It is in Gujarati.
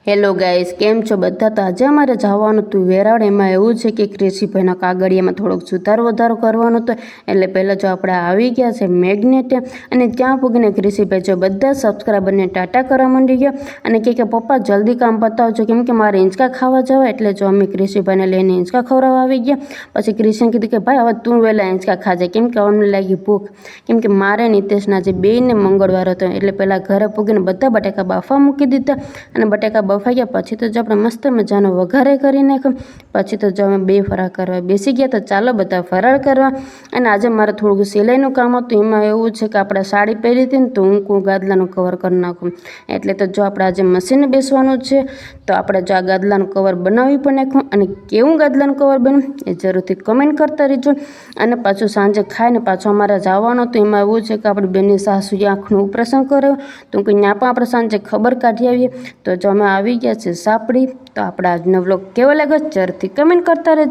હેલો ગાઈસ, કેમ છો બધા? તો આજે અમારે જવાનું હતું વેરાવળ. એમાં એવું છે કે ક્રિશીભાઈના કાગળિયામાં થોડોક સુધારો વધારો કરવાનો હતો. એટલે પહેલાં જો આપણે આવી ગયા છે મેગ્નેટે, અને ત્યાં પૂગીને ક્રિશીભાઈ જો બધા સબસ્ક્રાઈબરને ટાટા કરવા માંડી ગયા અને કે પપ્પા જલ્દી કામ પતાવજો, કેમ કે મારે હિંચકા ખાવા જવા. એટલે જો અમે ક્રિશીભાઈને લઈને હિંચકા ખવડાવવા આવી ગયા. પછી ક્રિશીને કીધું કે ભાઈ હવે તું વહેલા હિંચકા ખાજે, કેમ કે અમને લાગી ભૂખ, કેમ કે મારે નિતેશના જે બેયને મંગળવાર હતો. એટલે પહેલાં ઘરે પૂગીને બધા બટાકા બાફવા મૂકી દીધા, અને બટાકા બફાઈ ગયા પછી તો જો આપણે મસ્ત મજાનો વઘારે કરી નાખ્યો. પછી તો જો અમે બે ફરાળ કરવા બેસી ગયા. તો ચાલો બધા ફરાળ કરવા. અને આજે મારે થોડુંક સિલાઈનું કામ હતું. એમાં એવું છે કે આપણે સાડી પહેરી હતી ને, તો હું ગાદલાનું કવર કરી નાખું. એટલે તો જો આપણે આજે મશીને બેસવાનું છે, તો આપણે જો આ ગાદલાનું કવર બનાવી પણ નાખ્યું. અને કેવું ગાદલાનું કવર બન્યું એ જરૂરથી કમેન્ટ કરતા રહેજો. અને પાછું સાંજે ખાઈને પાછું અમારે જવાનું હતું. એમાં એવું છે કે આપણી બેનની સાસુએ આંખનું ઓપરેશન કરાવ્યું, તો ત્યાં પણ આપણે સાંજે ખબર કાઢી આવીએ. તો જો અમે આવી ગયા છે સાપડી. તો આપણા આજનો વ્લોગ કેવો લાગ્યો જરૂરથી કમેન્ટ કરતા રહેજો.